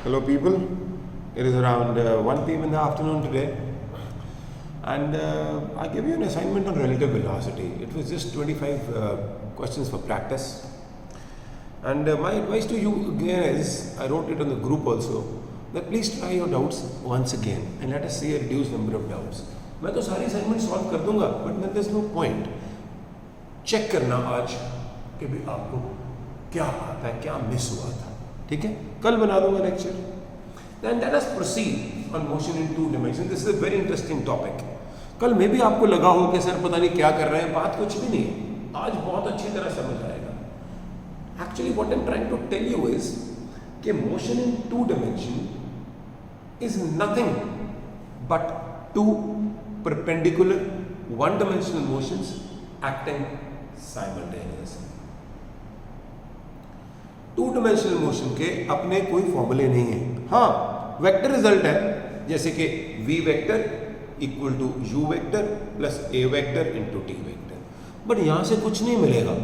Hello people, it is around 1 p.m. in the afternoon today, and I gave you an assignment on relative velocity. It was just 25 questions for practice, and my advice to you again is, I wrote it on the group also, that please try your doubts once again and let us see a reduced number of doubts. मैं तो सारी assignment solve कर दूंगा, but there is no point check करना आज कि भी आपको क्या आता है, क्या मिस हुआ था. ठीक है, कल बना दूंगा lecture. Then let us proceed on motion in 2 dimension. This is a very interesting topic. कल में भी आपको लगा हो कि सर पता नहीं क्या कर रहे हैं, बात कुछ भी नहीं है, आज बहुत अच्छी तरह समझ आएगा. Actually what I am trying to tell you is कि motion in 2 dimension is nothing but 2 perpendicular one-dimensional motions acting simultaneously. 2-dimensional motion के अपने कोई फॉर्मूले नहीं है. हाँ, वेक्टर रिजल्ट है, जैसे कि v vector equal to u vector plus a vector into t vector. But यहां से कुछ नहीं मिलेगा.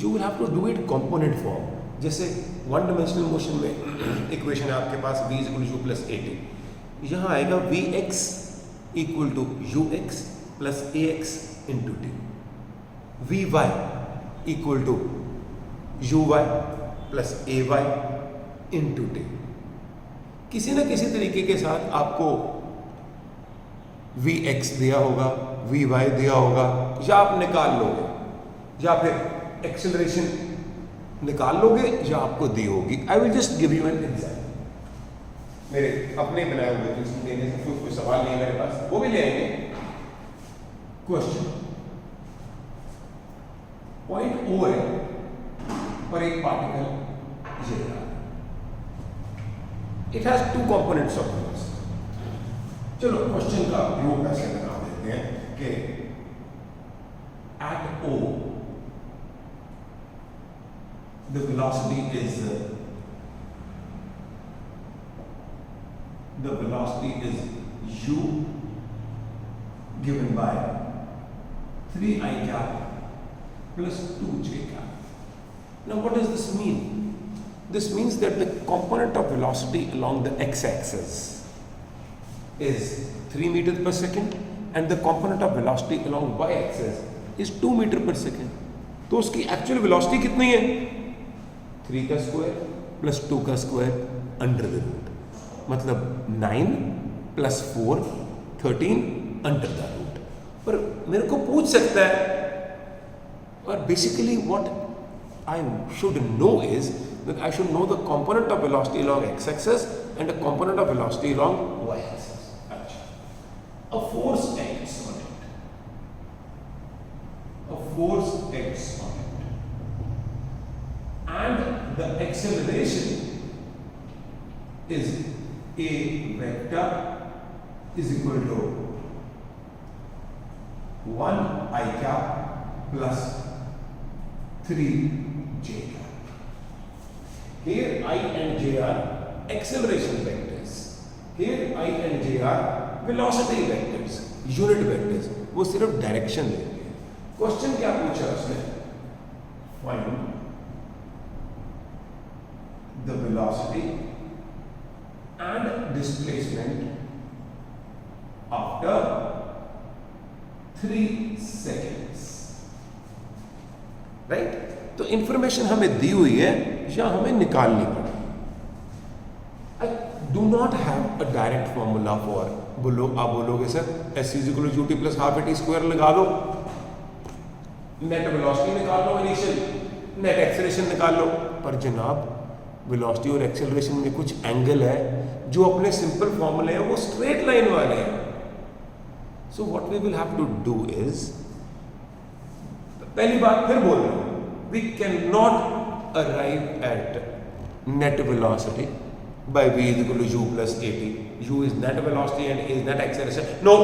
You will have to do it component form. जैसे 1-dimensional मोशन में इक्वेशन है आपके पास v equal to u plus at. यहां आएगा vx equal to ux plus ax into t. vy equal to uy plus ay into t. किसी ना किसी तरीके के साथ आपको vx दिया होगा, vy दिया होगा, या आप निकाल लोगे, या फिर एक्सेलरेशन निकाल लोगे, या आपको दी होगी. I will just give you an example. मेरे अपने बनाए हुए ट्यूशन देने से कोई सवाल नहीं है मेरे पास, वो भी ले आएंगे. क्वेश्चन, पॉइंट ओ है और एक पार्टिकल ये रहा. It has 2 components of velocity. चलो क्वेश्चन का उपयोग कैसे बना देते हैं कि at O the velocity is the velocity is u given by 3 I cap plus 2 j cap. Now what does this mean? This means that the component of velocity along the x-axis is 3 meters per second and the component of velocity along y-axis is 2 meters per second. तो उसकी actual velocity कितनी है? 3 का square plus 2 का square under the root. मतलब 9 plus 4 13 under the root. पर मेरे को पूछ सकता है, और basically what I should know is that I should know the component of velocity along X axis and the component of velocity along Y axis. अच्छा, a force X on it, a force X on it and the acceleration is a vector is equal to 1 I cap plus 3 j cap. Here I and j are acceleration vectors. Here I and j are velocity vectors, unit vectors. वो सिर्फ direction देंगे. Question क्या पूछा उसने? Find the velocity and displacement after 3 seconds. Right? तो information हमें दी हुई है या हमें निकालनी पड़ी. I do not have a direct formula for. आप बोलोगे sir S is equal to T plus half A T square लगा दो, नेट वेलोसिटी निकाल लो, इनिशियल नेट एक्सेलरेशन निकाल लो. पर जनाब वेलोसिटी और एक्सेलरेशन में कुछ एंगल है जो अपने सिंपल फॉर्मूले हैं वो स्ट्रेट लाइन वाले हैं. So what we will have to do is, पहली बात फिर बोल रहा हूं, we can not arrive at net velocity by v is equal to u plus at. u is net velocity and a is net acceleration. No,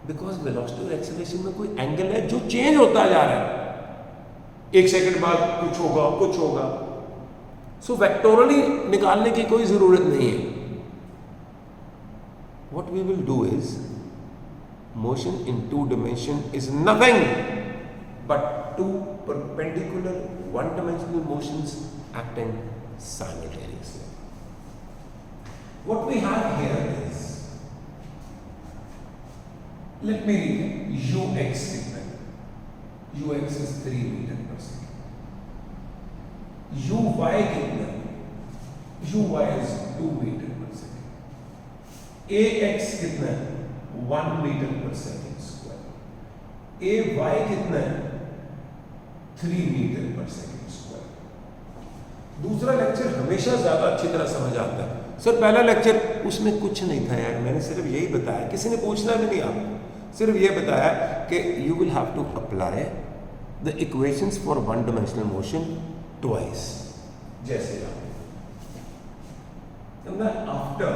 because velocity और acceleration में कोई angle है जो चेंज होता जा रहा है. 1 सेकंड बाद कुछ होगा, कुछ होगा. सो वेक्टोरली निकालने की कोई जरूरत नहीं है. What we will do is, motion in 2 dimension is nothing but 2 perpendicular one-dimensional motions acting simultaneously. What we have here is, let me read ux कितना है? ux is 3 metre per second. uy कितना है? uy is 2 metre per second. ax कितना है? 1 metre per second square. ay कितना है? 3 metre per second square. दूसरा lecture हमेशा ज्यादा अच्छी तरह समझ आता है. सर पहला लेक्चर उसमें कुछ नहीं था यार, मैंने सिर्फ यही बताया, किसी ने पूछना भी नहीं आपको, सिर्फ ये बताया कि you will have to apply the equations for one dimensional motion twice. जैसे after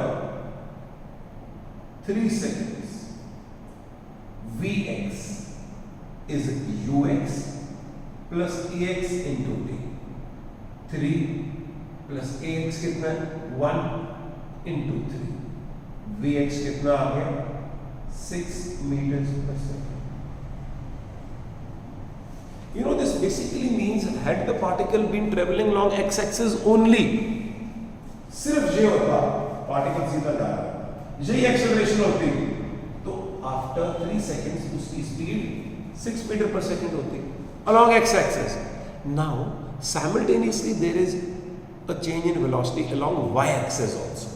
3 seconds vx is ux plus ax into t. 3 plus ax कितना है? 1 into 3. vx कितना आ गया? 6 meters per second. You know, this basically means had the particle been traveling along x-axis only, सिर्फ ये होता, particle सीधा जा रहा है, यही एक्सेलरेशन होती, तो आफ्टर 3 seconds उसकी स्पीड 6 मीटर पर सेकेंड होती along x-axis. Now simultaneously there is a change in velocity along y-axis also.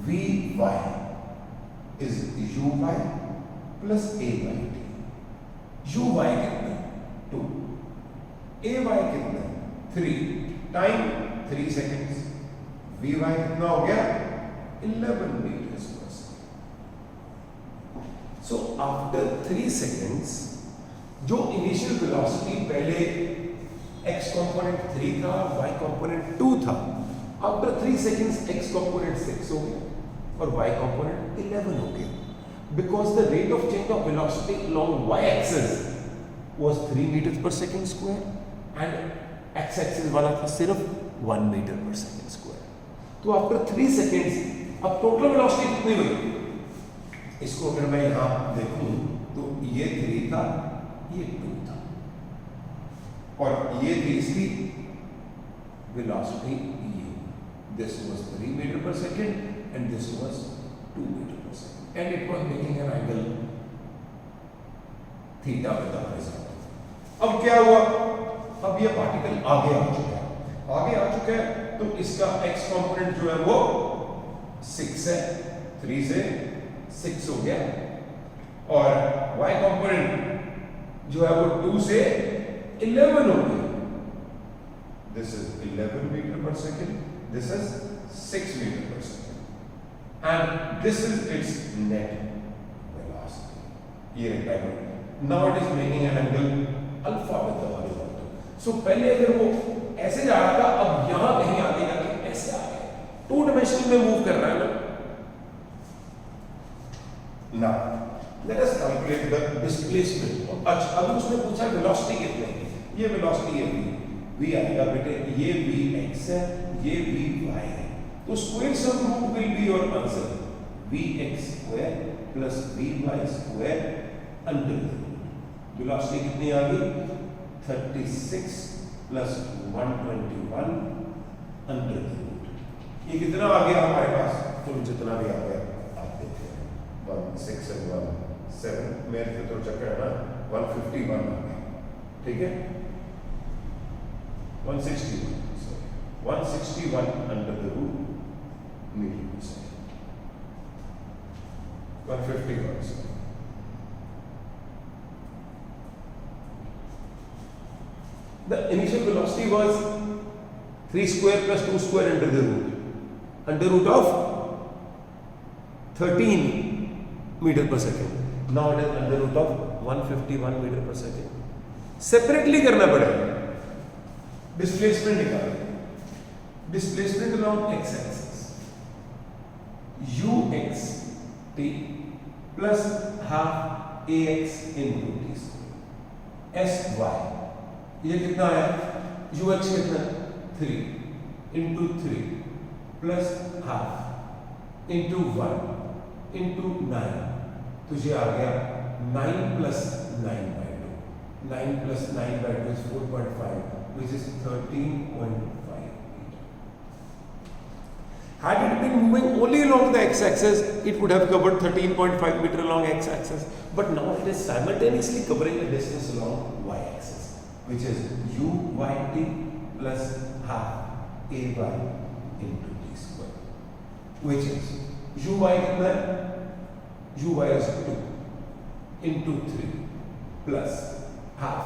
Vy is uy plus ay t. uy कितना? 2. ay कितना? 3. Time 3 seconds. vy कितना हो गया? 11 meters per second. So after 3 seconds जो initial velocity पहले x component 3 था, y component 2 था, after 3 seconds x component 6 हो गया और y कंपोनेंट 11 हो गया, because the rate of change of velocity along y axis was 3 metre per second square and x axis वाला था सिर्फ 1 मीटर पर सेकंड स्क्वायर. तो आफ्टर 3 seconds अब टोटल वेलोसिटी कितनी हुई? इसको अगर मैं यहां देखूं तो ये 3 था, ये 2 था, और ये थी इसकी वेलोसिटी ये. This was 3 metre per second and this was 2 metre per second and it was making an angle theta with the horizontal. अब क्या हुआ? अब ये पार्टिकल आगे आ चुका है, तो इसका x कंपोनेंट जो है वो 6 है, 3 से 6 हो गया, और y कंपोनेंट जो है वो 2 से 11 हो गया. This is 11 metre per second, this is 6 metre per second, and this is its net velocity. ये rectangle now it is making an angle alpha with the horizontal. So पहले अगर वो ऐसे जा रहा था, अब यहां कहीं आगे जाके ऐसे आ गया, 2 डायमेंशन में मूव कर रहा है ना. Now let us calculate the displacement. अच्छा, अब उसने पूछा वेलोसिटी कितनी है. ये वेलोसिटी है v. v आएगा बेटे, ये vx है, ये vy है, तो square sum root will be your answer. vx square plus vy square under the root. Velocity कितनी आ गई? 36 प्लस 121 अंडर द रूट. ये कितना आ गया हमारे पास? तो जितना भी आ गया 6 and 1 7, मेरे से तो चक्कर है ना, 151 आ गया. ठीक है, 161 under the root metre per second. 151. The initial velocity was 3 square plus 2 square under root of 13 meter per second. Now it is under root of 151 meter per second. Separately करना पड़ेगा. Displacement निकालें. Displacement along x-axis. ux t plus half ax into t square. sy. ये कितना है? ux कितना? 3 into 3 plus half into 1 into 9. तो ये आ गया 9 plus 9/2. 9 plus 9 by 2 is 4.5, which is 13.5 meter. Had it been moving only along the x-axis, it would have covered 13.5 meter along x-axis. But now it is simultaneously covering a distance along y-axis, which is uyt plus half ay into t square, which is uy कितना है? uy is 2 into 3 plus half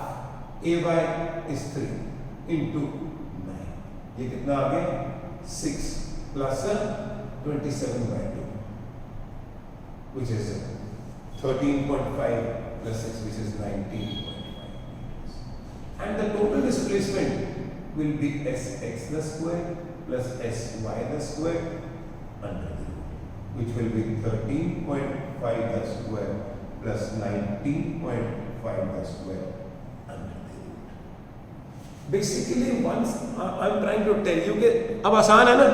ay is 3 into 9. ये कितना आ गया? 6 plus 27 by 2, which is 13.5 plus 6, which is 19.5 meters. And the total displacement will be sx the square plus sy the square under the root, which will be 13.5 the square plus 19.5 the square under the root. Basically, once I'm trying to tell you कि अब आसान है ना,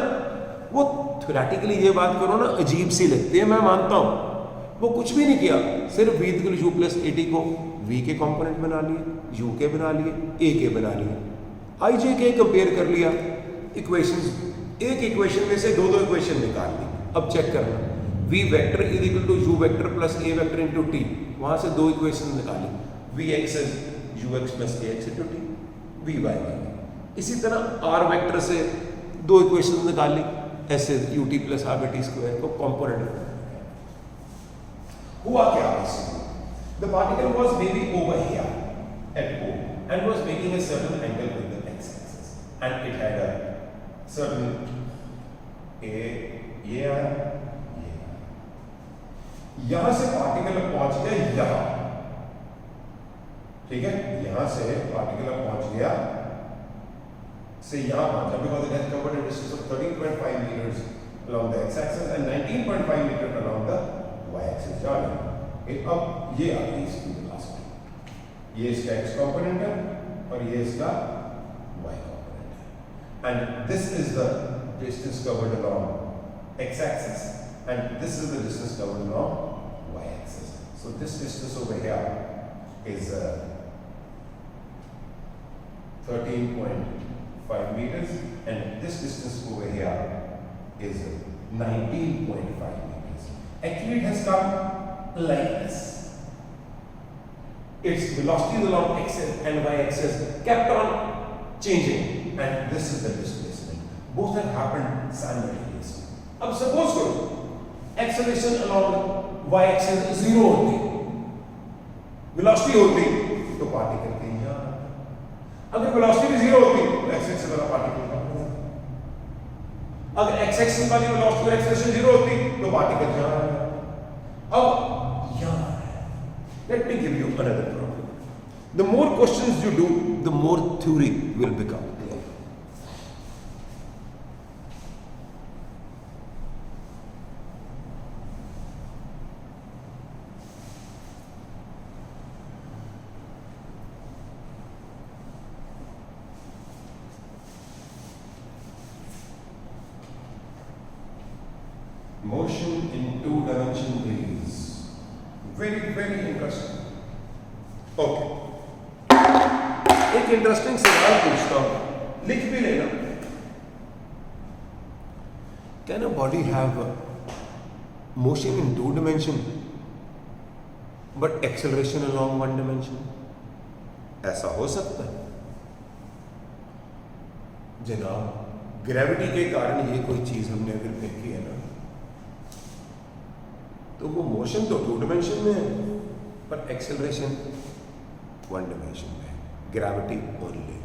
वो theoretically ये बात करो ना अजीब सी लगती है, मैं मानता हूँ, वो कुछ भी नहीं किया, सिर्फ v equal u plus A T को v के कंपोनेंट बना लिए, u के बना लिए, a के बना लिए, i j के कंपेयर कर लिया, इक्वेशंस, एक इक्वेशन में से दो इक्वेशन निकाल ली. अब चेक करना, v vector is equal to u vector plus a vector into t, वहां से दो इक्वेशन निकाली, vx is ux plus ax into t, vy. इसी तरह r वेक्टर से दो इक्वेशन निकाल ली, ऐसे ut plus half T square को कंपोनेंट. हुआ क्या basically? The particle was maybe over here at O and was making a certain angle with the x-axis, and it had a certain ये आया, यहां से पार्टिकल पहुंच गया यहां, ठीक है, यहां से पार्टिकल पहुंच गया से यहां पहुंचा, because it has covered a distance of 13.5 meters along the x-axis and 19.5 meters along the y-axis. अब ये आ गई इसकी वेलोसिटी, ये इसका x कंपोनेंट है और ये इसका y कंपोनेंट है, and this is the distance covered along x-axis and this is the distance covered along y-axis. So this distance over here is 13.5 meters and this distance over here is 19.5 meters. Actually it has come like this. Its velocity along x and y axis kept on changing and this is the displacement. Both have happened simultaneously. अब suppose करो acceleration along y axis 0 होती, velocity होती तो particle कहीं यहाँ, अगर velocity भी 0 होती तो x axis वाला पार्टिकल कहाँ होता, अगर x axis वाली velocity और acceleration 0 होती तो पार्टिकल यहाँ है. अब let me give you another problem. The more questions you do, the more theory will become clear. Motion in two-dimension is very, very interesting. Okay. एक इंटरेस्टिंग सवाल पूछता हूं, लिख भी लेना. Can a body have motion in two dimension but acceleration along one dimension? ऐसा हो सकता है जनाब, ग्रेविटी के कारण ये कोई चीज हमने अगर फेंकी है ना, तो वो मोशन तो टू डिमेंशन में है पर एक्सेलरेशन वन डिमेंशन में है, ग्रेविटी ओनली.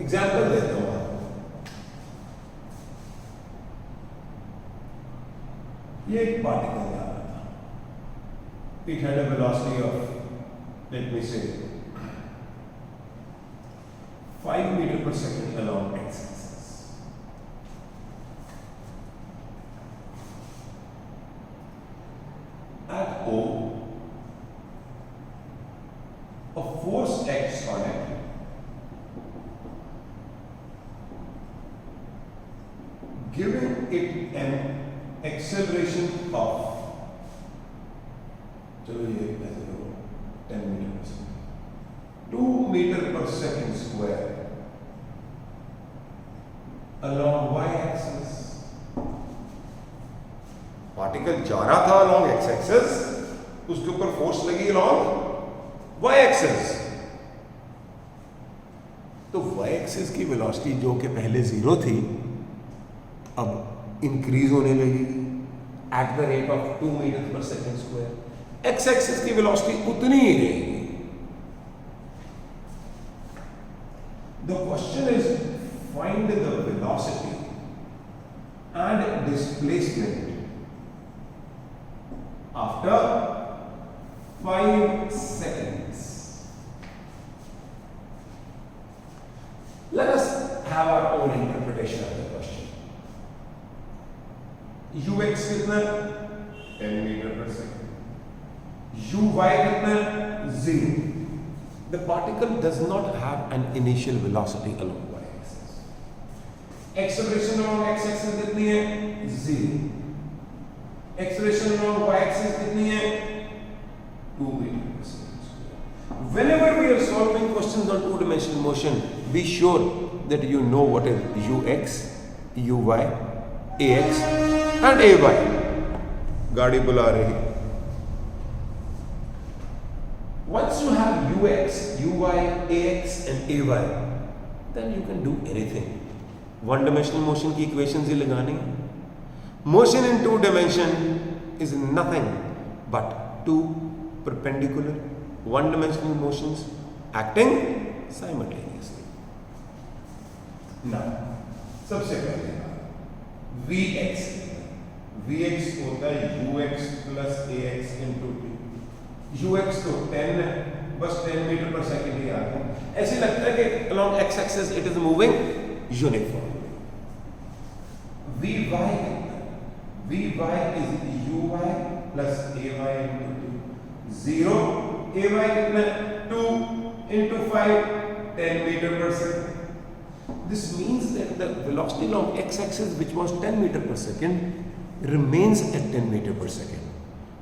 एग्जाम्पल देता हूं, ये एक पार्टिकल आ रहा था, it had a velocity of let me से 5 metre per second along x axis. At O, a force acts on it giving it an acceleration of, चलो ये ऐसे लो 10 metre per second, meter per second square along y-axis. Particle जा रहा था along x-axis, उसके ऊपर force लगी along y-axis. तो y-axis की वेलोसिटी जो कि पहले 0 थी अब इंक्रीज होने लगेगी at the rate of 2 metre per second square. x-axis की वेलोसिटी उतनी ही रहेगी. The question is find the velocity and displacement after 5 seconds. Let us have our own interpretation of the question. ux कितना 10 metre per second, uy कितना 0. The particle does not have an initial velocity along y-axis. Acceleration along x-axis कितनी है 0. Acceleration along y-axis कितनी है 2 metre per second. Whenever we are solving questions on two-dimensional motion, be sure that you know what is ux, uy, ax and ay. गाड़ी बुला रही. Once you have ux, uy, ax and ay, then you can do anything. One dimensional motion की equations ही लगानी है. Motion in two dimension is nothing but two perpendicular one dimensional motions acting simultaneously. Now, सबसे पहले Vx होता है ux plus ax into t. ux तो 10 है, बस 10 मीटर पर सेकेंड ही आता है. ऐसे लगता है कि along x-axis it is moving uniformly. Vy is uy plus ay into 2. 0. Ay कितना 2 into 5, 10 meter per second. This means that the velocity along x-axis, which was 10 meter per second, remains at 10 meter per second.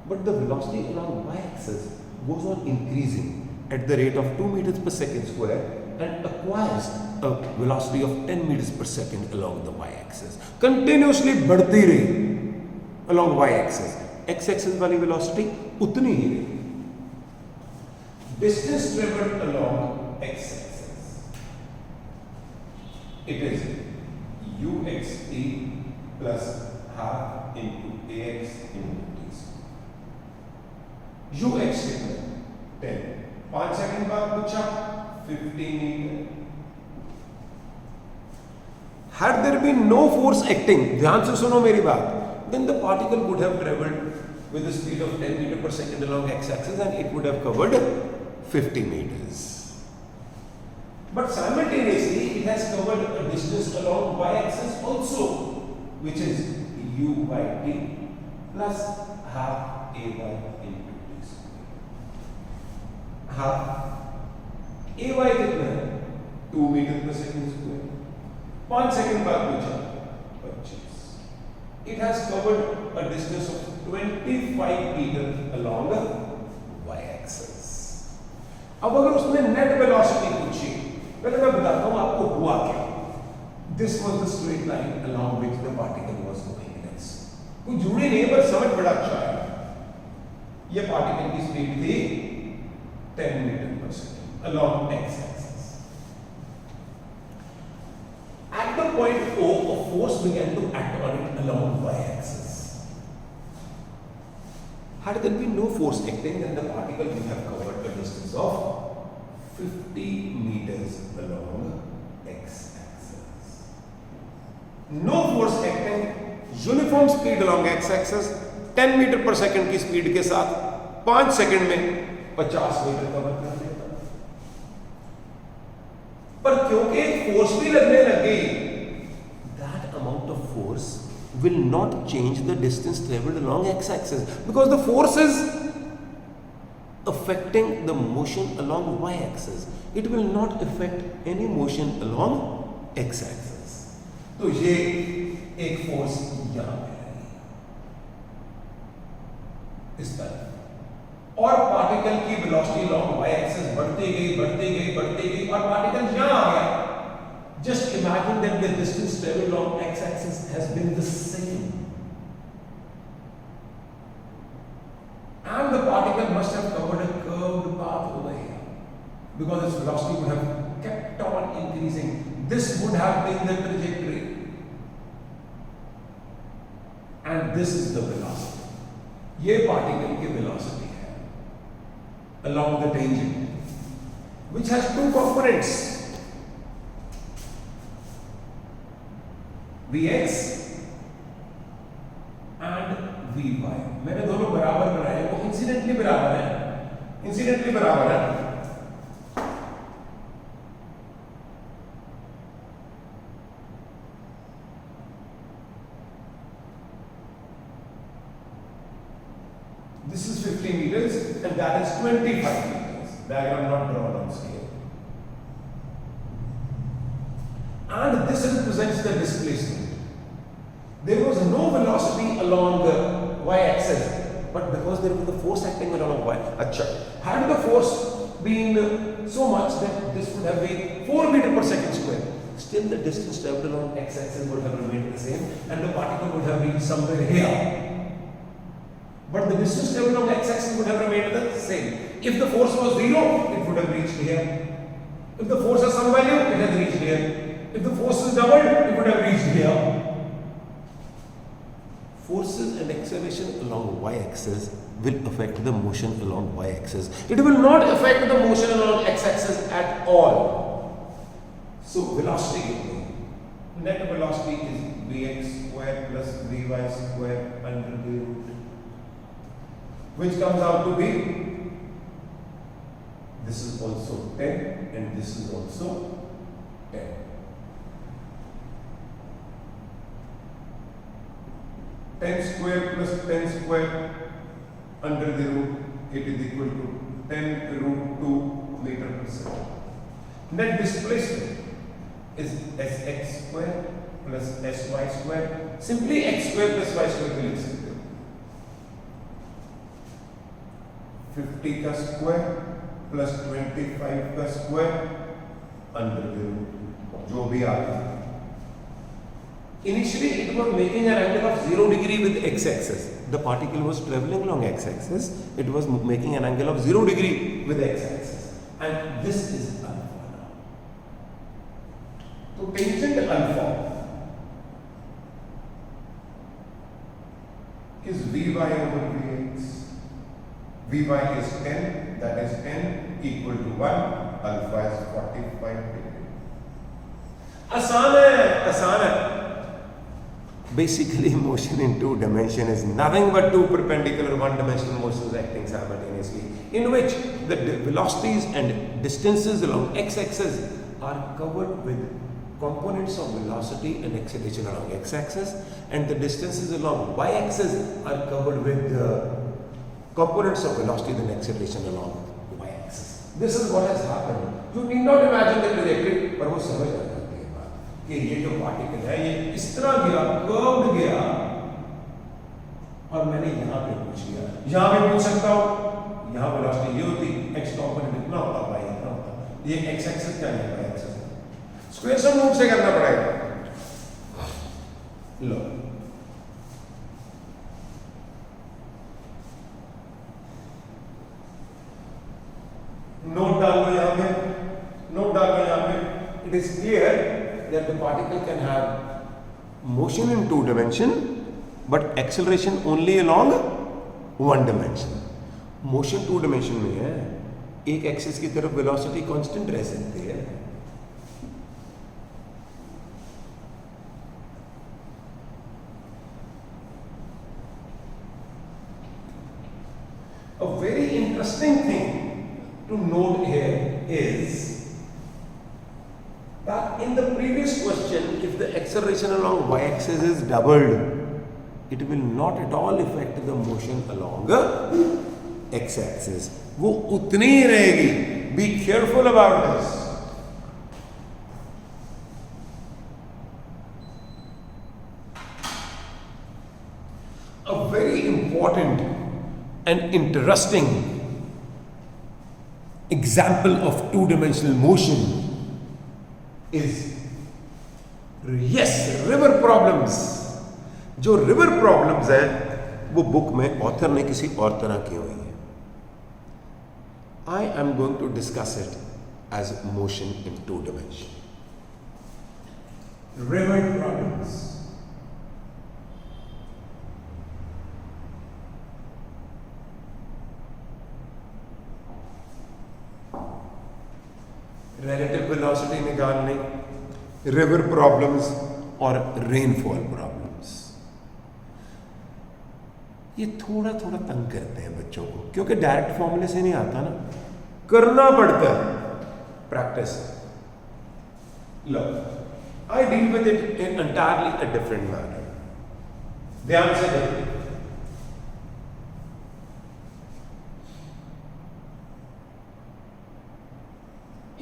But the velocity along y-axis goes on increasing at the rate of 2 meters per second square and acquires a velocity of 10 meters per second along the y-axis. Continuously बढ़ती रही along y-axis. x-axis वाली velocity उतनी ही रही. Distance traveled along x-axis, it is uxt plus half into ax into ux कितना 10. 5 second बाद पूछा 15 metre. Had there been no force acting, ध्यान से सुनो मेरी बात, then the particle would have traveled with a speed of 10 meter per second along x-axis and it would have covered 50 meters. But simultaneously it has covered a distance along y-axis also, which is u by t plus half a by into half. ay कितना है 2 metre per second square. 5 second बाद पूछा 25. It has covered a distance of 25 meters along the y-axis. अब अगर उसने net velocity पूछी, पहले मैं बताता हूं आपको हुआ क्या. This was the straight line along which the particle was moving. कुछ जुड़ी नहीं पर समझ बड़ा अच्छा है. यह पार्टिकल की स्पीड थी 10 meter per second along x-axis. At the point O, a force began to act on it along y-axis. Had there been no force acting, then the particle would have covered a distance of 50 meters along x-axis. No force acting, uniform speed along x-axis, 10 meter per second की speed के साथ 5 second में 50 metre cover कर देता. पर क्योंकि force भी लगने लग गई, that amount of force will not change the distance traveled along x-axis because the force is affecting the motion along y-axis. It will not affect any motion along x-axis. तो ये एक फोर्स यहां पे है इस तरह, और पार्टिकल की वेलोसिटी लॉन्ग वाई एक्सिस बढ़ती गई और पार्टिकल यहाँ आ गया, just imagine that the distance traveled along x-axis has been the same, and the particle must have covered a curved path over here because its velocity would have kept on increasing. This would have been the trajectory, and this is the velocity. ये particle की velocity है along the tangent, which has two components, Vx and Vy. मैंने दोनों बराबर बनाए, वो incidentally बराबर है, इंसिडेंटली बराबर है। This is 50 meters and that is 25 meters. Diagram not drawn on scale. And this represents the displacement. There was no velocity along the y-axis, but because there was a force acting along y. Had the force been so much that this would have been 4 meters per second square, still the distance traveled along x-axis would have remained the same, and the particle would have reached somewhere here. But the distance traveled along x-axis would have remained the same. If the force was 0, it would have reached here. If the force has some value, it has reached here. If the force is doubled, it would have reached here. Forces and acceleration along y-axis will affect the motion along y-axis. It will not affect the motion along x-axis at all. So velocity, net velocity is vx square plus vy square under the root, which comes out to be, this is also 10 and this is also 10. Ten square plus 10 square under the root, it is equal to 10 root 2 meter per second. Net displacement is sx square plus sy square. Simply x square plus y square will accept. 50 का square plus 25 का square under the root, जो भी आ गया। Initially it was making an angle of 0 degree with x-axis. The particle was traveling along x-axis. It was making an angle of 0 degree with x-axis, and this is alpha now. So tangent alpha is Vy over Vx. Vy is 10, that is 10 equal to 1, alpha is 45 degree. आसान है। Basically motion in two dimension is nothing but two perpendicular one-dimensional motions acting simultaneously, in which the velocities and distances along x-axis are covered with components of velocity and acceleration along x-axis, and the distances along y-axis are covered with components of velocity and acceleration along y-axis. This is what has happened. You need not imagine the trajectory, पर वो समझ आ जाती है बात कि ये जो particle है ये इस तरह गया, कर्व्ड गया, और मैंने यहाँ पे पूछ लिया। यहाँ पे पूछ सकता हूँ, यहाँ वेलोसिटी ये होती, x कॉम्पोनेंट इतना होता, y इतना होता। ये x एक्सिस क्या है, y axis. Square sum root से करना पड़ेगा। लो, नोट डाल लो यहाँ पे, नोट डाल लो यहाँ पे। It is clear that the particle can have motion in two dimension, but acceleration only along one dimension. Motion two dimension में है, एक एक्सिस की तरफ velocity constant रह सकती है। A very interesting thing to note here is that in the previous question, if the acceleration along y-axis is doubled, it will not at all affect the motion along the x-axis. वो उतनी ही रहेगी. Be careful about this. A very important and interesting example of two-dimensional motion is, yes, river problems. जो river problems है वो book में author ने किसी और तरह की हुई है. I am going to discuss it as motion in two dimension. River problems. Relative velocity निकालने, river problems और rainfall problems. ये थोड़ा थोड़ा तंग करते हैं बच्चों को, क्योंकि डायरेक्ट फॉर्मूले से नहीं आता ना, करना पड़ता है. Practice. Low, I deal with it in entirely a different manner. ध्यान से देखिए.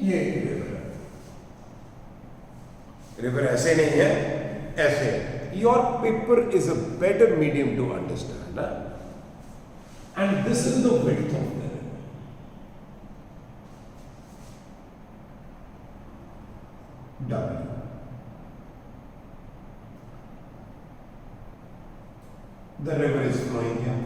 ये रिवर है. रिवर ऐसे नहीं है, ऐसे है. Your paper is a better medium to understand, huh? And this is the width of the river. W. The river is flowing here.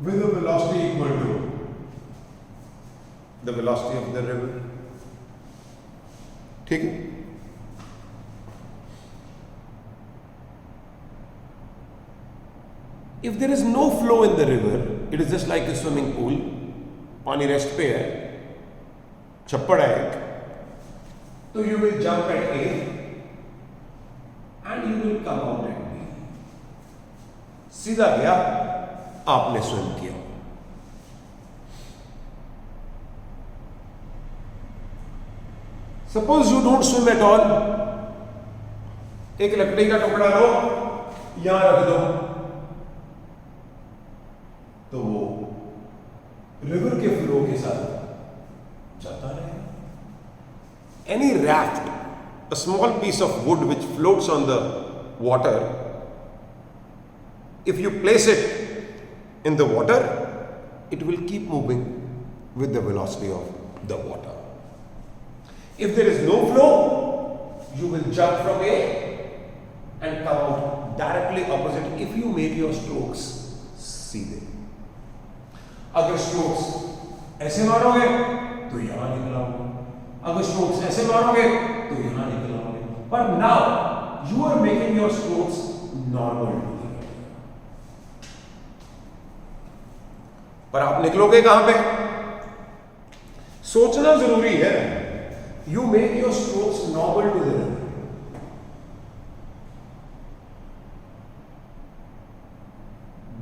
With a velocity equal to the velocity of the river. ठीक है. If there is no flow in the river, it is just like a swimming pool. पानी rest पे है, छप्पड़ है एक, तो you will jump at A and you will come out at B. सीधा गया, आपने स्विम किया. Suppose you don't swim at all. एक लकड़ी का टुकड़ा लो, यहां रख दो, तो वो रिवर के फ्लो के साथ जाता रहेगा. Any raft, a small piece of wood which floats on the water, if you place it in the water, it will keep moving with the velocity of the water. If there is no flow, you will jump from A and come out directly opposite if you make your strokes सीधे. अगर strokes ऐसे मारोगे तो यहां निकल आओगे, अगर strokes ऐसे मारोगे तो यहां निकल आओगे. पर now you are making your strokes normal to the river. पर आप निकलोगे कहां पे? सोचना जरूरी है. You make your strokes normal to the river.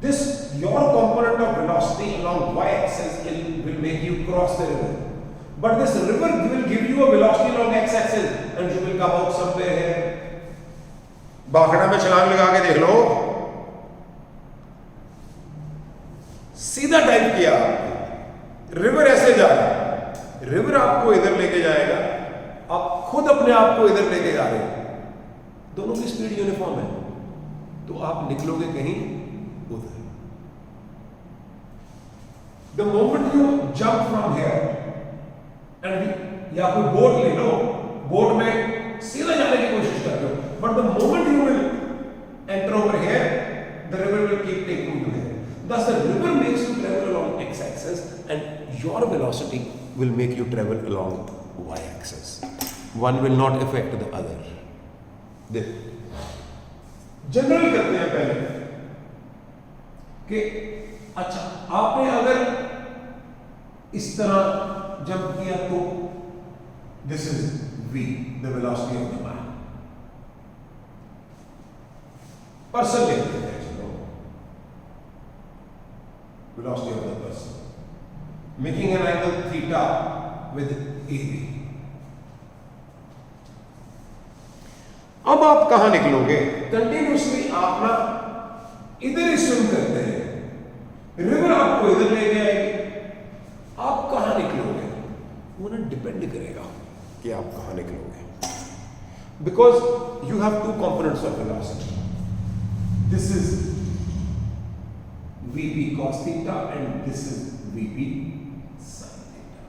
This, your component of velocity along y-axis will make you cross the river. But this river will give you a velocity along x-axis and you will come out somewhere here. बाखड़ा में छलांग लगा के देख लो, सीधा type किया, river ऐसे जा रहा है, रिवर आपको इधर लेके जाएगा, आप खुद अपने आप को इधर लेके जा रहे हैं, दोनों की स्पीड यूनिफॉर्म है, तो आप निकलोगे कहीं उधर. The moment you jump from here and या कोई बोट ले लो, बोट में सीधा जाने की कोशिश कर रहे हो, but the moment you will enter over here, the river will keep taking you here. Thus the river makes you travel along x-axis and your velocity will make you travel along y-axis. One will not affect the other. General करते हैं पहले कि अच्छा आपने अगर इस तरह jump किया तो this is v, the velocity of the man. Person लेते हैं, velocity of the person, making an angle theta with AB. अब आप कहां निकलोगे? कंटिन्यूसली आप ना इधर ही स्विम करते हैं, रिवर आपको इधर ले जाएगी, आप कहां निकलोगे वो ना डिपेंड करेगा कि आप कहां निकलोगे. Because you have two components of velocity. This is VP cos theta and this is VP sin theta.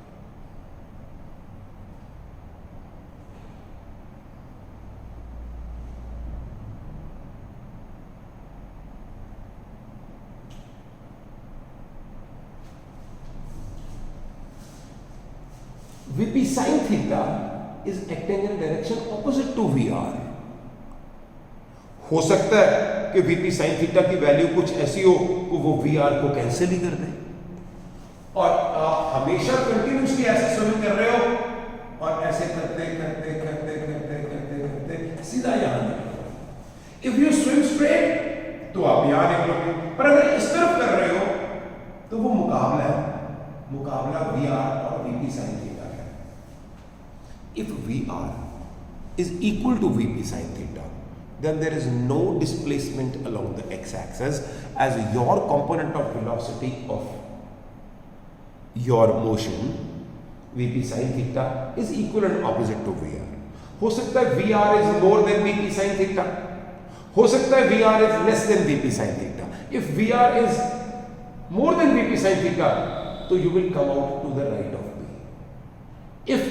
VP sin theta is acting in a direction opposite to VR. हो सकता है कि VP sin थीटा की value कुछ ऐसी हो कि वो VR को कैंसिल ही कर दे, और आप हमेशा कंटिन्यूसली ऐसे स्विमिंग कर रहे हो और ऐसे करते करते करते करते करते करते सीधा यहां निकलोगे। इफ यू स्विम स्ट्रेट तो आप यहां निकलोगे, पर अगर इस तरफ कर रहे हो तो वो मुकाबला है, मुकाबला VR और VP sin थीटा है। If VR is equal to VP sin theta, then there is no displacement along the x-axis, as your component of velocity of your motion VP sin theta is equal and opposite to VR. हो सकता है VR is more than VP sin theta, हो सकता है VR is less than VP sin theta. If VR is more than VP sin theta, तो you will come out to the right of B. If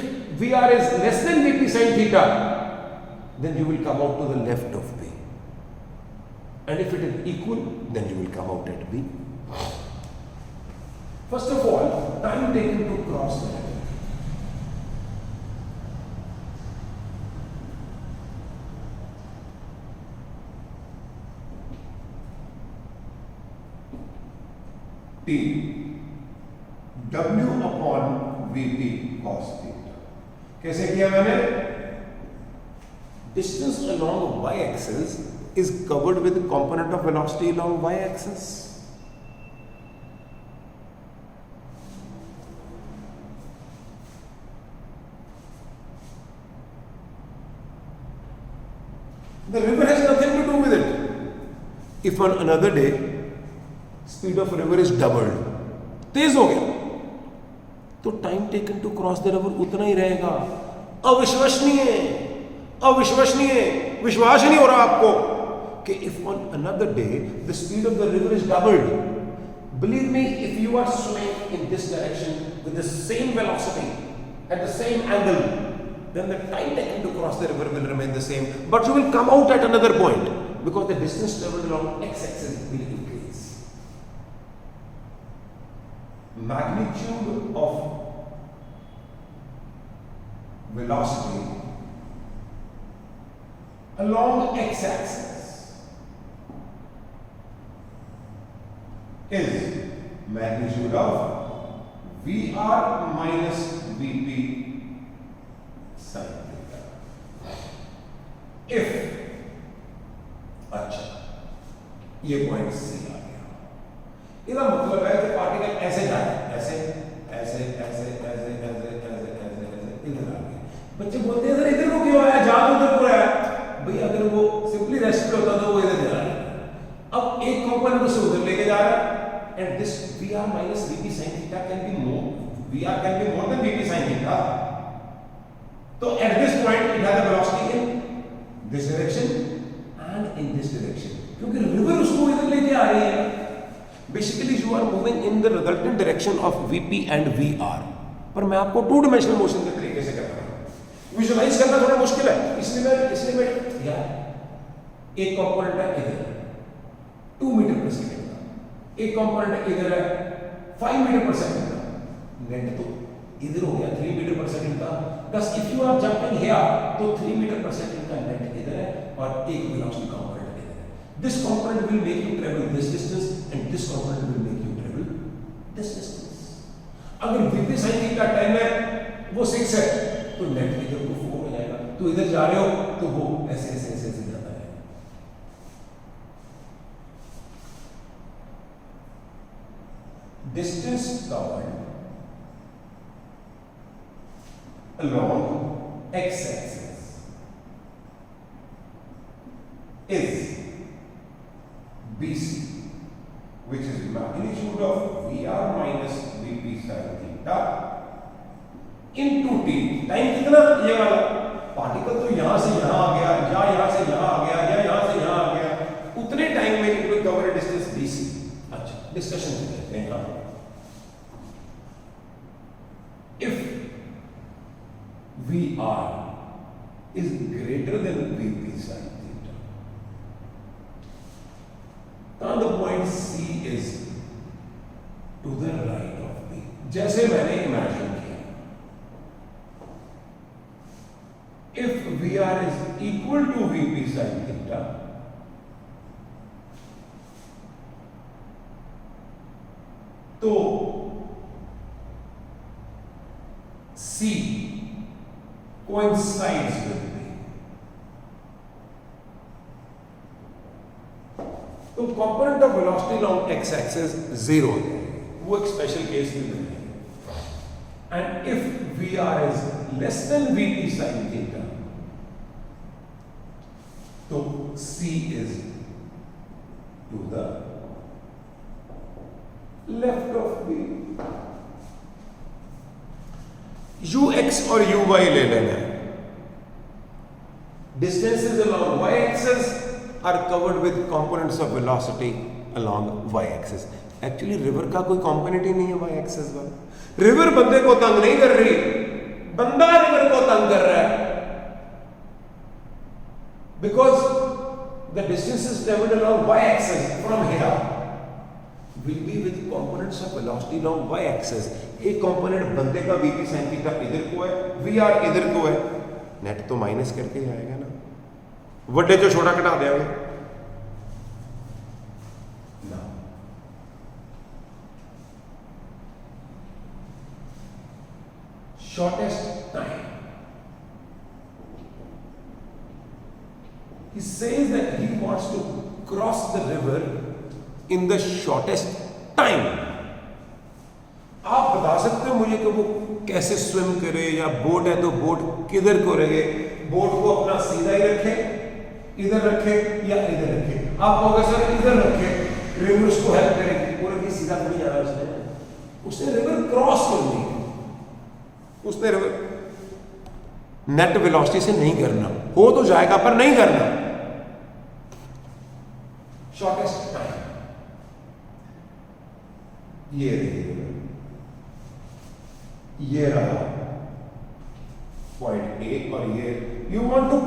VR is less than VP sin theta, then you will come out to the left of B. And if it is equal, then you will come out at B. First of all, time taken to cross the river. T W upon VP cos theta. कैसे किया मैंने? Distance along y-axis is covered with component of velocity along y-axis. The river has nothing to do with it. If on another day speed of river is doubled, तेज हो गया, तो time taken to cross the river उतना ही रहेगा। अविश्वसनीय, अविश्वसनीय, विश्वास ही नहीं हो रहा आपको कि if on another day the speed of the river is doubled, believe me, if you are swimming in this direction with the same velocity at the same angle, then the time taken to cross the river will remain the same, but you will come out at another point because the distance traveled along x-axis will increase. Magnitude of velocity along x-axis is magnitude of VR minus VP sin theta. If अच्छा ये point सी आ गया, इसका मतलब है कि particle ऐसे जा रहा है, ऐसे ऐसे ऐसे ऐसे ऐसे ऐसे ऐसे ऐसे इधर आ गया। बच्चे बोलते हैं सर इधर को क्यों आया, जा तो उधर को आया। भाई अगर वो सिंपली रेस्ट पे होता तो वो इधर जा रहा है। अब एक कंपोनेंट उसे उधर लेके जा रहा है, and this VR minus VP sin theta can be more, VR can be more than VP sin theta. So at this point it has a velocity in this direction and in this direction, क्योंकि river उसको इधर लेके आ रही है। Basically you are moving in the resultant direction of VP and VR, पर मैं आपको two dimensional motion के तरीके से कर रहा हूँ। विजुअलाइज करना थोड़ा मुश्किल है, इसलिए मैं यार एक कंपोनेंट है इधर 2 मीटर पर सेकेंड का, एक कंपोनेंट इधर है 5 मीटर पर सेकेंड का, नेट तो इधर हो गया 3 मीटर पर सेकेंड का। बस if you are jumping here तो 3 मीटर पर सेकेंड का नेट इधर है और एक वेलोसिटी कंपोनेंट इधर है। This component will make you travel this distance and this component will make you travel this distance. अगर VP sin थीटा 10 है, वो 6 है, तो नेट इधर को 4 हो जाएगा। तो इधर जा रहे हो तो वो ऐसे ऐसे ऐसे ऐसे जाता है। Distance covered along x-axis is BC, which is magnitude of VR minus VP sin theta into T। Time कितना ये वाला पार्टिकल तो यहां से यहां आ गया, या यहां से यहां आ गया, या यहां से यहां आ गया, उतने टाइम में डिस्कशन से कहते हैं हाँ, if VR is greater than VP sin theta, now the point C is to the right of P, जैसे मैंने इमेजिन किया. If VR is equal to VP sin theta, तो C coincides with B. तो component of velocity along x-axis 0 है, वो एक special case में है. And if VR is less than VP sin theta, तो C is to the left of B. Ux और Uy ले लेना है. Distances along y-axis are covered with components of velocity along y-axis. Actually river का कोई component ही नहीं है y-axis वाला. River बंदे को तंग नहीं कर रही, बंदा river को तंग कर रहा है. Because the distances traveled along y-axis from here will be with components of velocity along y-axis. एक कंपोनेंट बंदे का VP sin थीटा इधर को है, VR इधर को है, नेट तो माइनस करके ही आएगा ना, बड़े जो छोटा घटा देंगे ना. Shortest time. He says that he wants to cross the river in the shortest time. आप बता सकते हो मुझे कि वो कैसे स्विम करे, या बोट है तो बोट किधर को रहे, बोट को अपना सीधा ही रखे, इधर रखे या इधर रखे. आप कहोगे सर इधर रखे, रिवर उसको हेल्प करेगी, बोले सीधा थोड़ी जाना उसने रिवर क्रॉस करनी है, उसने रिवर नेट वेलोसिटी से नहीं करना, हो तो जाएगा पर नहीं करना. शॉर्टेस्ट टाइम ये रही, ये रहा पॉइंट ए, और ये you want to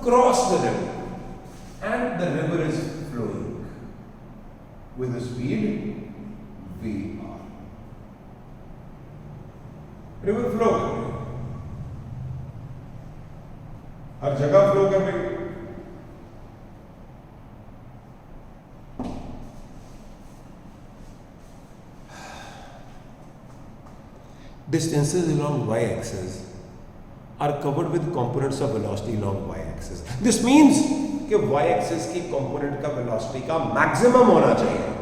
cross the river and the river is flowing with speed VR. River flow कर रही है, हर जगह फ्लो कर रही है. Distances along y-axis are covered with components of velocity along y-axis. This means कि y-axis की component का velocity का maximum होना चाहिए.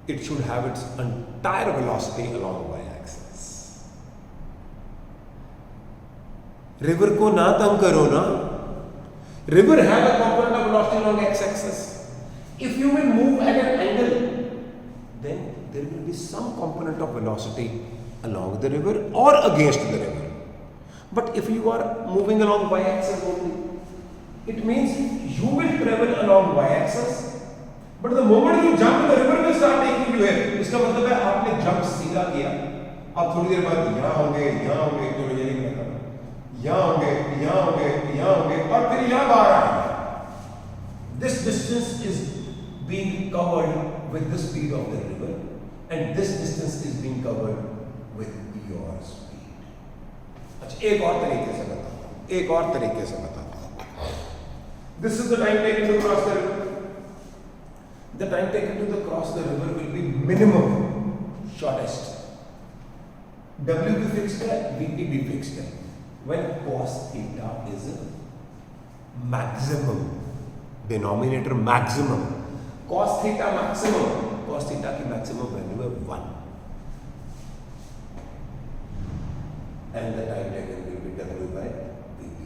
It should have its entire velocity along y-axis. River को ना तंग करो ना. River have a component of velocity along x-axis. If you will move at an angle, then there will be some component of velocity along the river or against the river. But if you are moving along y-axis only, it means you will travel along y-axis, but the moment you jump, the river will start taking you here. इसका मतलब है आपने jump सीधा किया, आप थोड़ी देर बाद यहाँ होंगे, तो ये नहीं करना, यहाँ होंगे, और फिर यहाँ बाहर आएंगे. This distance is being covered with the speed of the river, and this distance is being covered with your speed. अच्छा, एक और तरीके से बताता हूं. This is the time taken to cross the river. The time taken to cross the river will be minimum, shortest. W भी fixed है, VP भी fixed है. When cos theta is maximum, denominator maximum, cos theta maximum, cos theta की maximum value है 1, and the time taken will be W by VP.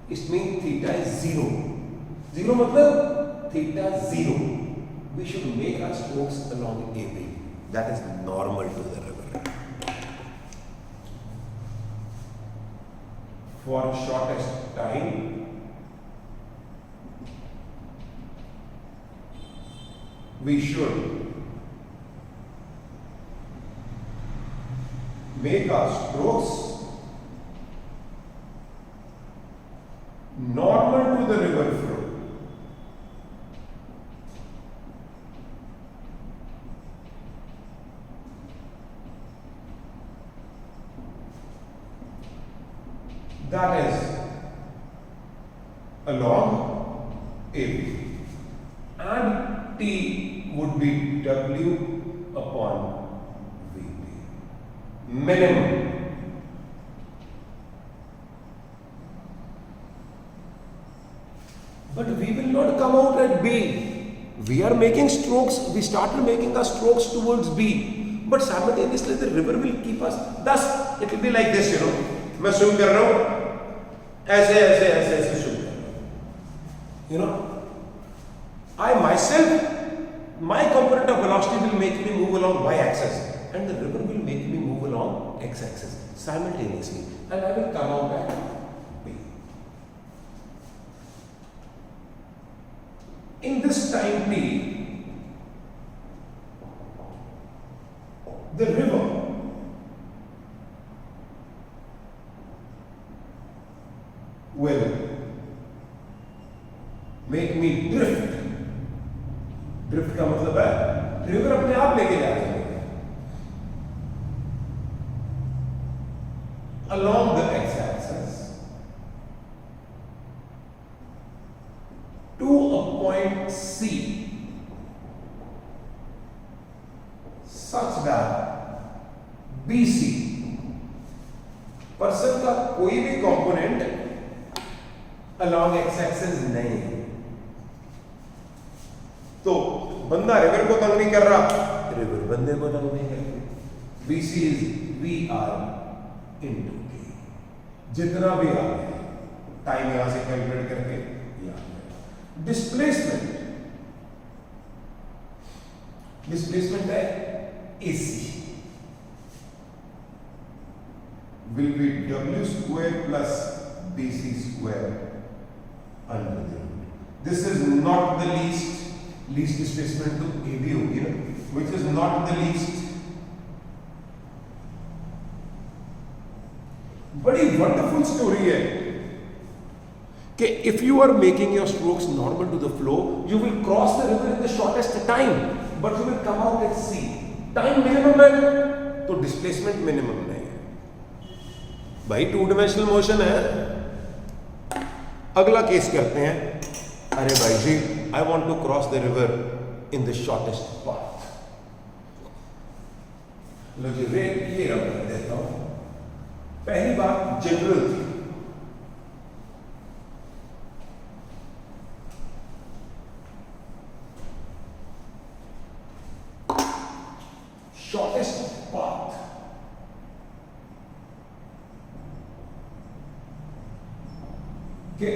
It means theta is 0. 0 मतलब theta 0. We should make our strokes along AB. That is normal to the river. For shortest time, we should make our strokes normal to the river flow. That is along AB, and T would be W upon VP. Minimum. But we will not come out at B. We are making strokes, we started making our strokes towards B. But simultaneously the river will keep us. Thus, it will be like this, मैं swim कर रहा हूँ, ऐसे ऐसे ऐसे ऐसे swim कर रहा हूँ. I myself, my component of velocity will make me move along y-axis, and the river will make me move along x-axis simultaneously, and I will come out at B. In this time t, the river will make me drift. Drift का मतलब है river अपने आप लेके जा रही है along the x-axis to a point C such that BC person का कोई भी कंपोनेंट along x-axis नहीं है. तो बंदा रिवर को तंग नहीं कर रहा, रिवर बंदे को तंग नहीं करती. BC is VR into K. जितना भी आ गया टाइम यहां से कैलकुलेट करके यहाँ डिस्प्लेसमेंट है AC will be W square plus BC square under the root. This is not the least displacement to AB होगी ना, which is not the least. बड़ी wonderful story है कि if you are making your strokes normal to the flow, you will cross the river in the shortest time, but you will come out at C. Time minimum है तो displacement minimum नहीं है. भाई 2-dimensional motion है. अगला case करते हैं. अरे भाई जी, I want to cross the river in the shortest path. लो जी, ये रब कर देता हूं. पहली बात जनरल थी. Shortest path. के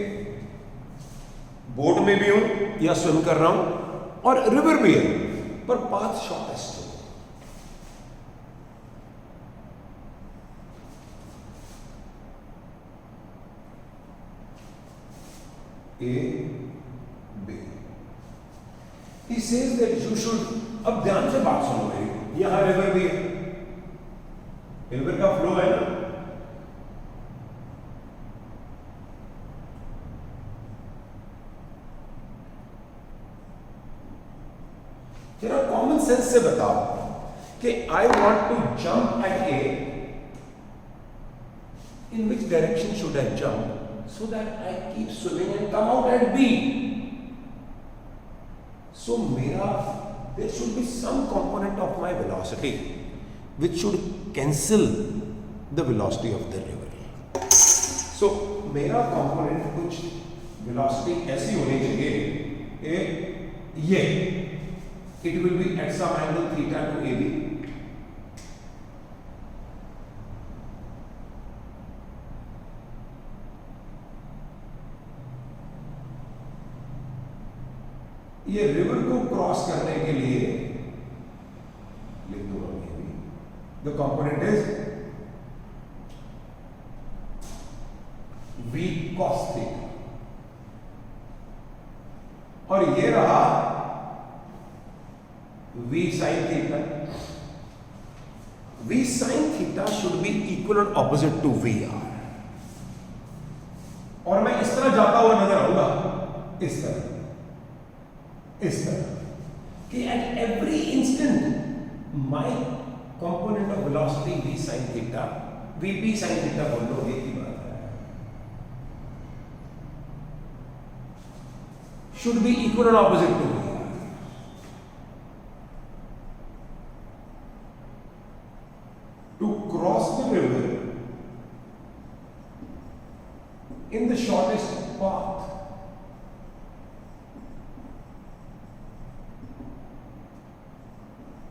बोट में भी हूं या स्विम कर रहा हूं और रिवर भी है, पर पाथ शॉर्टेस्ट है. A, B. He says that you should. अब ध्यान से बात सुनो मेरी. यहां रिवर भी है, रिवर का फ्लो है ना. जरा कॉमन सेंस से बताओ कि I want to jump at A, in which direction should I jump so that I keep swimming and come out at B. So there should be some component of my velocity which should cancel the velocity of the river. So मेरा component कुछ velocity ऐसी होनी चाहिए, ये it will be at some angle theta to AB. ये river को cross करने के लिए लिख दो. The component is V cos theta, और ये रहा V sin theta. V sin theta should be equal and opposite to VR. और मैं इस तरह जाता हुआ नजर आऊंगा, इस तरह कि at every instant my component of velocity V sin theta, VP sin theta बोल लो, एक ही बात है, should be equal and opposite to VR. To cross the river in the shortest path,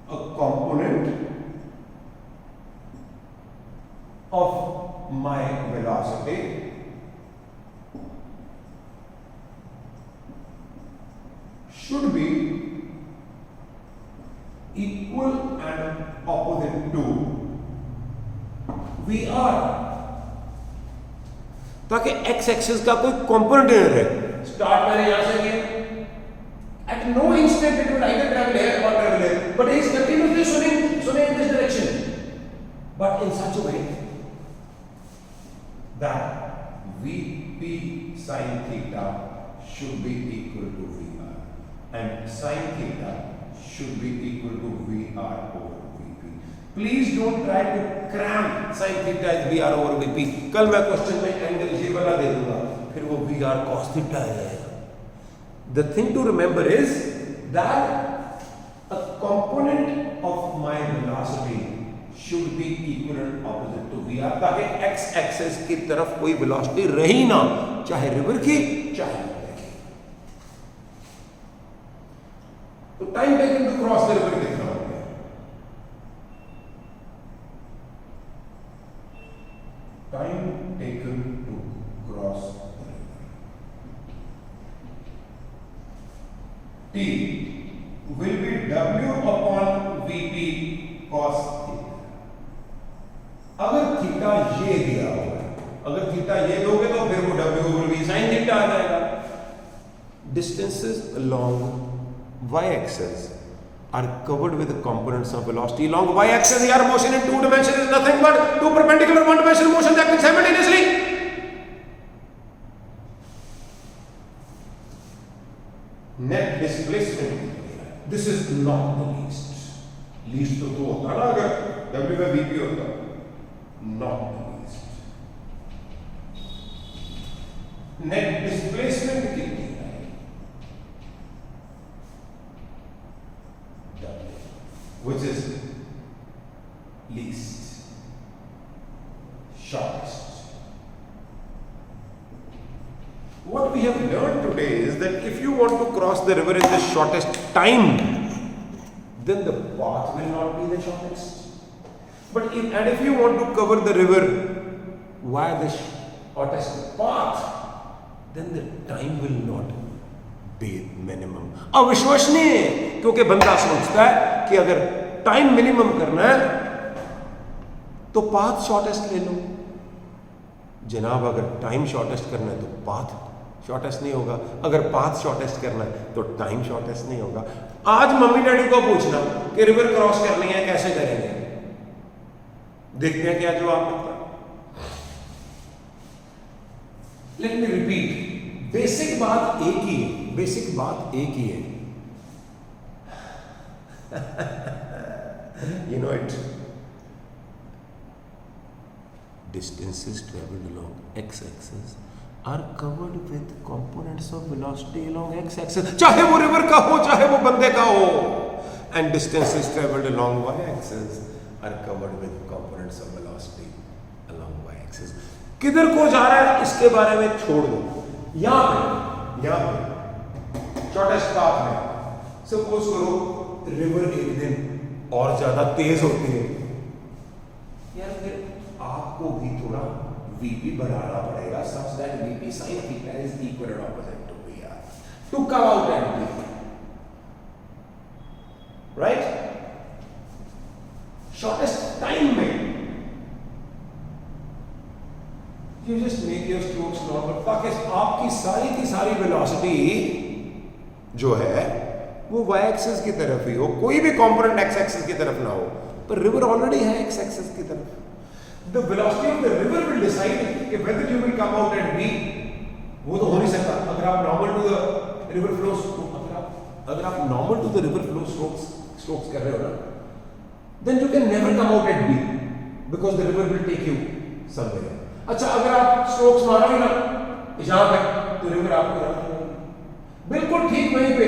a component of my velocity should be equal and opposite to VR, ताकि x axis का कोई component न रहे. Start मैंने यहां से किया, at no instant it will either travel here or travel here, but he is continuously swimming in this direction, but in such a way that VP sin theta should be equal to VR and sin theta should be equal to VR over VP. Please don't try to cram sin theta as VR over VP. कल मैं question में angle ये वाला दे दूंगा, फिर वो VR cos theta आ जाएगा. The thing to remember is that a component of my velocity should be equal and opposite to VR, ताकि x axis की तरफ कोई velocity रही ना, चाहे रिवर की चाहे नदी की. तो time taken to cross the river कितना हो गया? Time taken to cross the river, T will be W upon VP cos theta. अगर थीटा ये दिया होगा, अगर थीटा ये दोगे तो फिर वो W over V sin theta आ जाएगा. Distances along y-axis are covered with the components of velocity along y-axis. Your motion in two dimensions is nothing but two perpendicular one-dimensional motions acting simultaneously. Net displacement, this is not the least. Least तो होता ना अगर W by VP होता, not the least. Net displacement कितनी है? W, which is least, shortest. What we have learned today is that if you want to cross the river in the shortest time, then the path will not be the shortest. But if you want to cover the river via the shortest path, then the time will not be minimum. अविश्वसनीय है, क्योंकि बंदा सोचता है कि अगर time minimum करना है तो पाथ शॉर्टेस्ट ले लो. जनाब अगर टाइम शॉर्टेस्ट करना है तो पाथ शॉर्टेस्ट नहीं होगा, अगर पाथ शॉर्टेस्ट करना है तो टाइम शॉर्टेस्ट नहीं होगा. आज मम्मी डैडी को पूछना कि रिवर क्रॉस करनी है कैसे करेंगे, देखते हैं क्या जवाब मिलता है. लेट मी रिपीट, बेसिक बात एक ही है, बेसिक बात एक ही है. You know it. Distances traveled along x-axis are covered with components of velocity along x-axis, चाहे वो रिवर का हो चाहे वो बंदे का हो. And distances traveled along y-axis are covered with components of velocity along y-axis. किधर को जा रहा है इसके बारे में छोड़ दो. यहाँ पे शॉर्टेस्ट पाथ में सपोज करो रिवर एक दिन और ज्यादा तेज होती है यार, फिर आपको भी थोड़ा VP बढ़ाना पड़ेगा such that VP sin theta is equal and opposite to VR to come out and be right. Shortest time में you just make your strokes normal ताकि आपकी सारी की सारी वेलोसिटी जो है वो वाई एक्सिस की तरफ ही हो, कोई भी कंपोनेंट एक्स एक्सिस की तरफ ना हो, पर रिवर ऑलरेडी है एक्स एक्सिस की तरफ. The velocity of the river will decide कि whether you will come out at B. वो तो हो नहीं सकता. अगर आप normal to the river flow, अगर आप normal to the river flow strokes कर रहे हो ना, then you can never come out at B because the river will take you somewhere. अच्छा, अगर आप स्ट्रोक्स मारोगे ना यहाँ पे, तो रिवर आपको यहाँ बिल्कुल ठीक वहीं पे,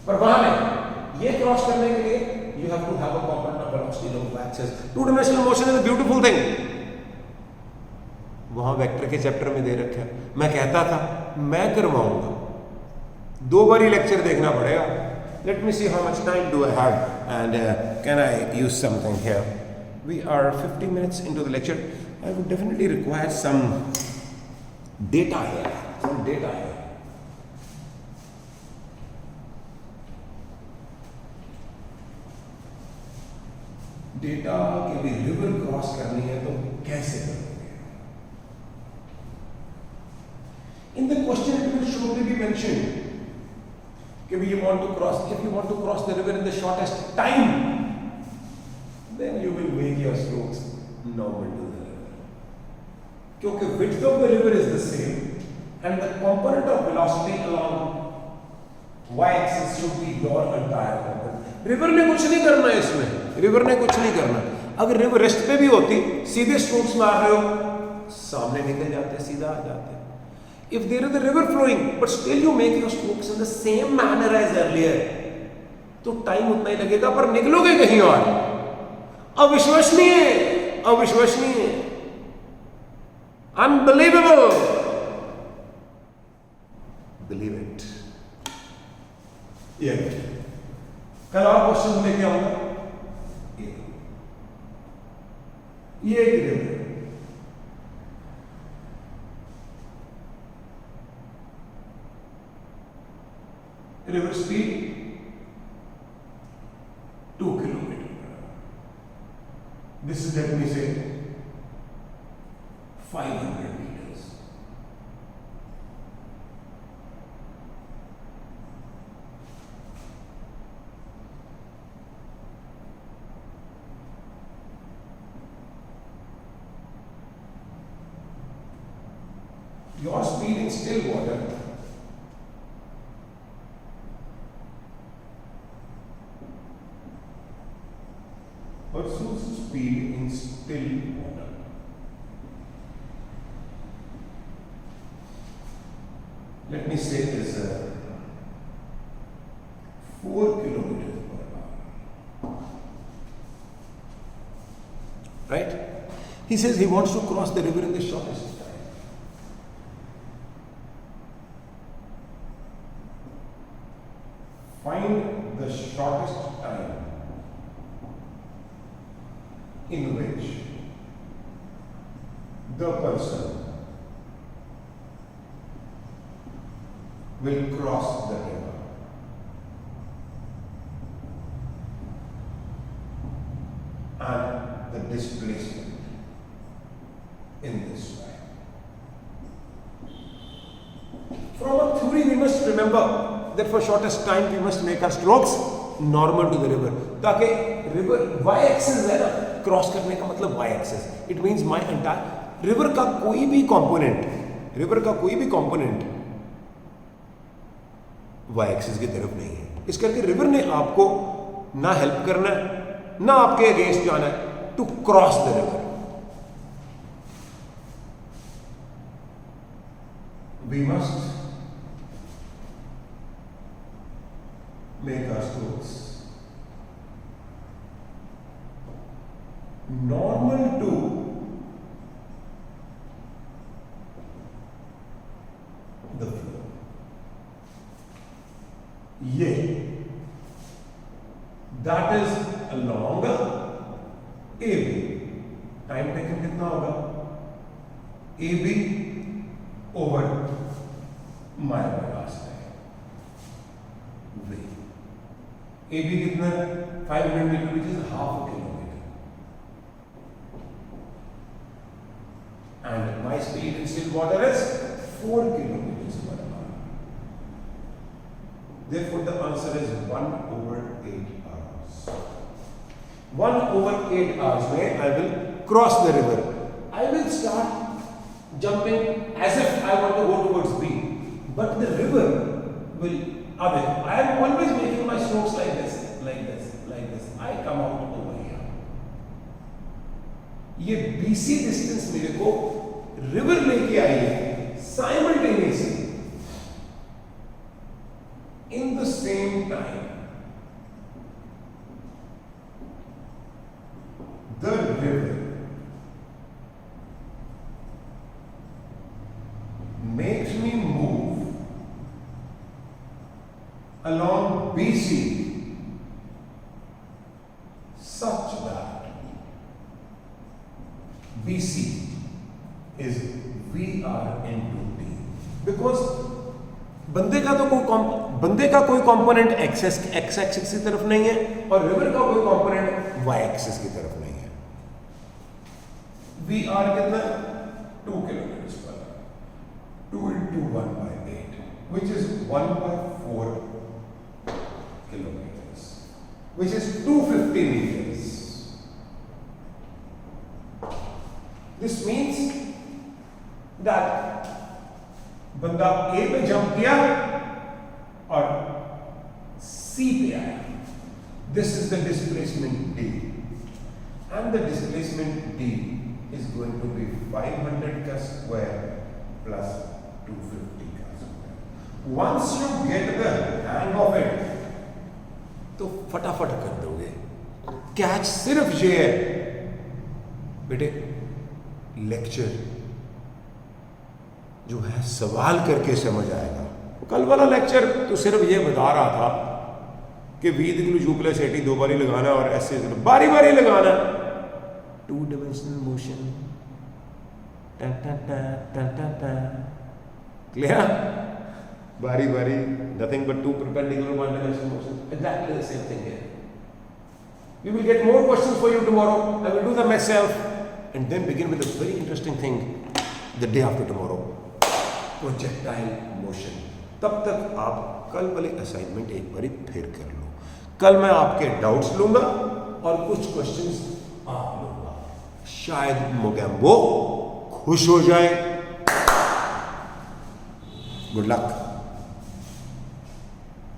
पर वहां नहीं. ये क्रॉस करने के लिए you have to have a component of velocity along the axis. Two dimensional motion is a beautiful thing. वहां वेक्टर के चैप्टर में दे रखा है. मैं कहता था मैं करवाऊंगा, 2 बार ही लेक्चर देखना पड़ेगा. Let me see how much time do I have, and can I use something here? We are 50 minutes into the lecture. I would definitely require some data here. Data के भी रिवर क्रॉस करनी है तो कैसे करोगे? In the question it will surely be mentioned. If you want to cross the river in the shortest time, then you will make your strokes normal to the river. Because width of the river is the same, and the component of velocity along y-axis should be your entire component. River ने कुछ नहीं करना है इसमें. River ने कुछ नहीं करना. अगर रिवर रेस्ट पे भी होती, सीधे स्ट्रोक्स मार रहे हो, सामने निकल जाते, सीधा आ जाते. If there is a river flowing, but still you make your strokes in the same manner as earlier, तो टाइम उतना ही लगेगा, पर निकलोगे कहीं और. अविश्वसनीय, अनबिलीवेबल. Believe it. ये कल और क्वेश्चन लेके आऊंगा. ये एक river, river speed 2 kilometer. This is, let me say, 500 meters. Your speed in still water versus speed in still water. Let me say this 4 kilometers per hour. Right? He says he wants to cross the river in the shortest time. Find the shortest time in which the person will cross the river. And the displacement in this way. From a theory we must remember that for shortest time we must make our strokes normal to the river, ताकि river y axis है ना, cross करने का मतलब y axis. It means my entire river का कोई भी component y axis की तरफ नहीं है. इस करके रिवर ने आपको ना हेल्प करना है, ना आपके अगेंस्ट जाना है to cross the river. We must make our strokes normal to the flow. ये that is along AB. Time taken कितना होगा? AB over my velocity. AB कितना? 500 metre, which is half a kilometer. And my speed in still water is 4 kilometers per hour. Therefore, the answer is 1/8 hours. 1/8 hours में I will cross the river. I will start jumping as if I want to go towards B, but the river will. I am always making my strokes like this, like this, like this. I come out over here. ये BC distance मेरे को river लेके आई है simultaneously. In the same time, the river makes me move along BC such that BC is VR into T. Because बंदे का कोई component x axis की तरफ नहीं है और रिवर का कोई कंपोनेंट वाई एक्सिस की तरफ नहीं है. वी आर कितना 2 किलोमीटर पर 2 into 1/8 which is 1/4 kilometers which is 250 meters. This means that बंदा ए पे जंप किया और सी पे आया. This is the displacement D and the displacement D is going to be 500 का स्क्वायर प्लस 250 का square. Once you get the hang of it तो फटाफट कर दोगे. कैच सिर्फ ये है बेटे, लेक्चर जो है सवाल करके समझ आएगा. कल वाला लेक्चर तो सिर्फ ये बता रहा था कि वी = प्लस 80 2 बारी लगाना और ऐसे बारी बारी लगाना. 2 डायमेंशनल मोशन क्लियर. बारी बारी nothing but 2 perpendicular 1 dimensional motion. Exactly the same thing here. We will get more questions for you tomorrow. I will do them myself and then begin with a very interesting thing the day after tomorrow. Projectile motion. तब तक आप कल वाले assignment एक बार फिर कर लो. कल मैं आपके डाउट्स लूंगा और कुछ क्वेश्चंस आप लूंगा. शायद मोगैम्बो खुश हो जाए. Good luck.